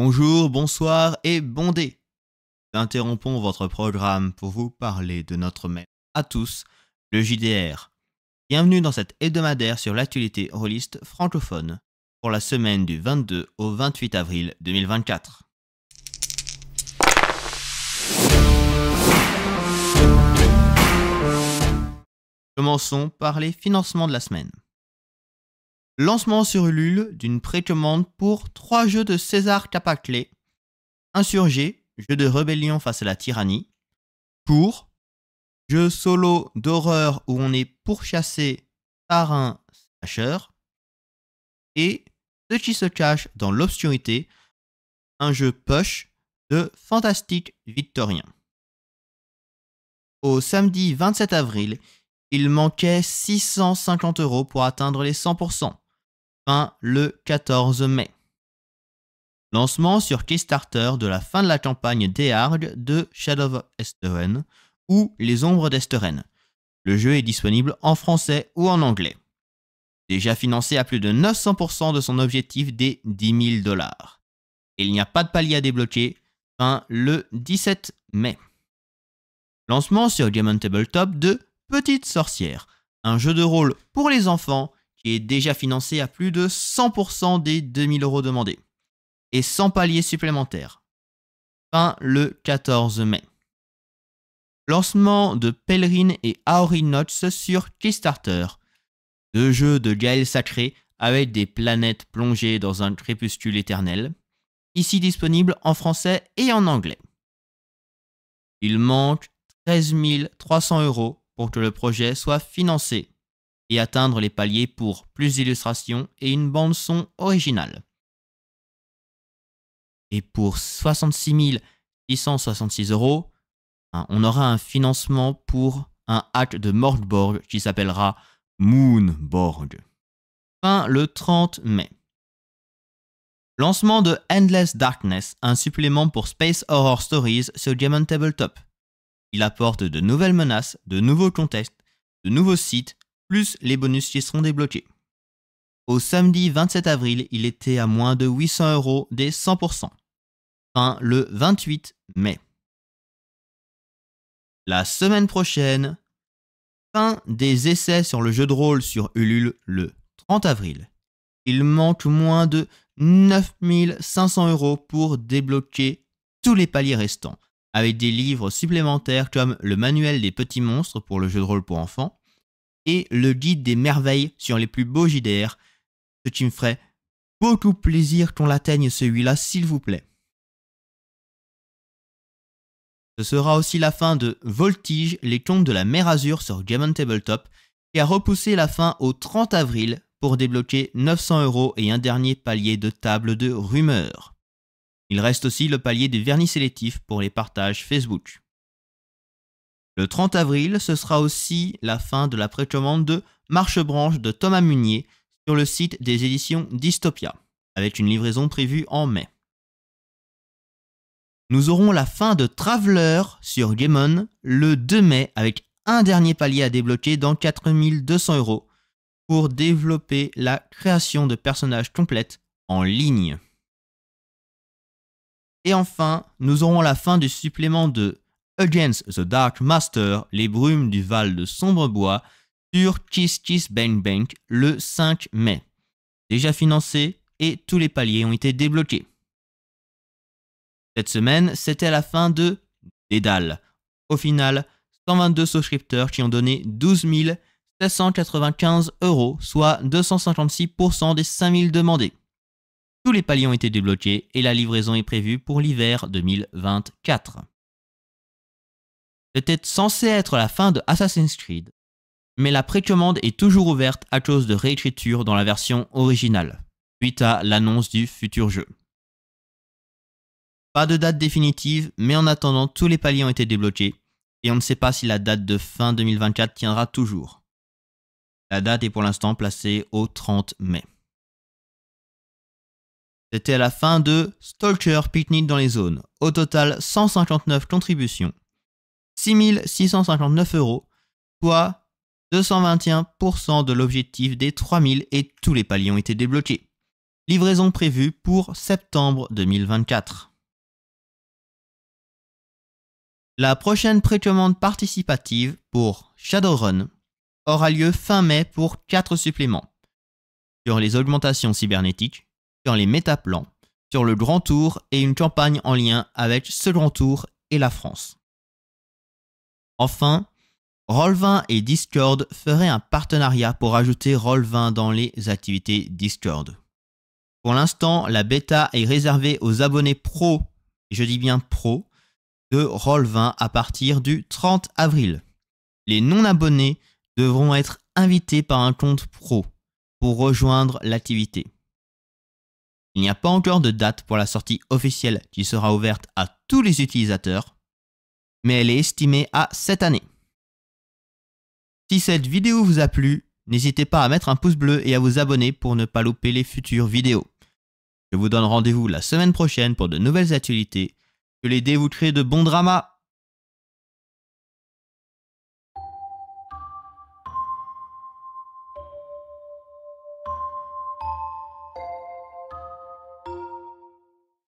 Bonjour, bonsoir et bon dé. Nous interrompons votre programme pour vous parler de notre maître à tous, le JDR. Bienvenue dans cet hebdomadaire sur l'actualité rôliste francophone pour la semaine du 22 au 28 avril 2024. Commençons par les financements de la semaine. Lancement sur Ulule d'une précommande pour 3 jeux de César Capaclé, Insurgé, jeu de rébellion face à la tyrannie, pour jeu solo d'horreur où on est pourchassé par un slasher, et Ce qui se cache dans l'obscurité, un jeu push de fantastique victorien. Au samedi 27 avril, il manquait 650 € pour atteindre les 100%. Fin le 14 mai. Lancement sur Kickstarter de la fin de la campagne Dearg de Shadow of Esteren ou Les Ombres d'Esteren. Le jeu est disponible en français ou en anglais. Déjà financé à plus de 900% de son objectif des 10 000 $. Et il n'y a pas de palier à débloquer. Fin le 17 mai. Lancement sur Game on Tabletop de Petite Sorcière, un jeu de rôle pour les enfants qui est déjà financé à plus de 100% des 2000 € demandés, et sans palier supplémentaire. Fin le 14 mai. Lancement de Pèlerine et Aori Notes sur Kickstarter, 2 jeux de Gaël Sacré avec des planètes plongées dans un crépuscule éternel, ici disponible en français et en anglais. Il manque 13 300 € pour que le projet soit financé et atteindre les paliers pour plus d'illustrations et une bande-son originale. Et pour 66 666 €, on aura un financement pour un hack de Morgborg qui s'appellera Moonborg. Fin le 30 mai. Lancement de Endless Darkness, un supplément pour Space Horror Stories sur Game on Tabletop. Il apporte de nouvelles menaces, de nouveaux contextes, de nouveaux sites, plus les bonus qui seront débloqués. Au samedi 27 avril, il était à moins de 800 € des 100%. Fin le 28 mai. La semaine prochaine, fin des essais sur le jeu de rôle sur Ulule le 30 avril. Il manque moins de 9 500 € pour débloquer tous les paliers restants, avec des livres supplémentaires comme le manuel des petits monstres pour le jeu de rôle pour enfants, et le guide des merveilles sur les plus beaux JDR, ce qui me ferait beaucoup plaisir qu'on l'atteigne celui-là s'il vous plaît. Ce sera aussi la fin de Voltige, les contes de la mer Azur sur Game on Tabletop, qui a repoussé la fin au 30 avril pour débloquer 900 € et un dernier palier de table de rumeurs. Il reste aussi le palier des vernis sélectifs pour les partages Facebook. Le 30 avril, ce sera aussi la fin de la précommande de Marche-Branche de Thomas Munier sur le site des éditions Dystopia, avec une livraison prévue en mai. Nous aurons la fin de Traveler sur Game On le 2 mai avec un dernier palier à débloquer dans 4200 € pour développer la création de personnages complètes en ligne. Et enfin, nous aurons la fin du supplément de Against the Dark Master, les brumes du Val de Sombrebois sur Kiss Kiss Bang Bang le 5 mai. Déjà financé et tous les paliers ont été débloqués. Cette semaine, c'était la fin de Dédale. Au final, 122 souscripteurs qui ont donné 12 795 €, soit 256% des 5000 demandés. Tous les paliers ont été débloqués et la livraison est prévue pour l'hiver 2024. C'était censé être la fin de Assassin's Creed, mais la précommande est toujours ouverte à cause de réécriture dans la version originale, suite à l'annonce du futur jeu. Pas de date définitive, mais en attendant, tous les paliers ont été débloqués et on ne sait pas si la date de fin 2024 tiendra toujours. La date est pour l'instant placée au 30 mai. C'était la fin de Stalker Picnic dans les zones. Au total, 159 contributions, 6 659 €, soit 221% de l'objectif des 3000 et tous les paliers ont été débloqués. Livraison prévue pour septembre 2024. La prochaine précommande participative pour Shadowrun aura lieu fin mai pour 4 suppléments sur les augmentations cybernétiques, sur les métaplans, sur le Grand Tour et une campagne en lien avec ce Grand Tour et la France. Enfin, Roll20 et Discord feraient un partenariat pour ajouter Roll20 dans les activités Discord. Pour l'instant, la bêta est réservée aux abonnés pro, et je dis bien pro, de Roll20 à partir du 30 avril. Les non-abonnés devront être invités par un compte pro pour rejoindre l'activité. Il n'y a pas encore de date pour la sortie officielle qui sera ouverte à tous les utilisateurs, mais elle est estimée à cette année. Si cette vidéo vous a plu, n'hésitez pas à mettre un pouce bleu et à vous abonner pour ne pas louper les futures vidéos. Je vous donne rendez-vous la semaine prochaine pour de nouvelles actualités. Que les dés vous créent de bons dramas!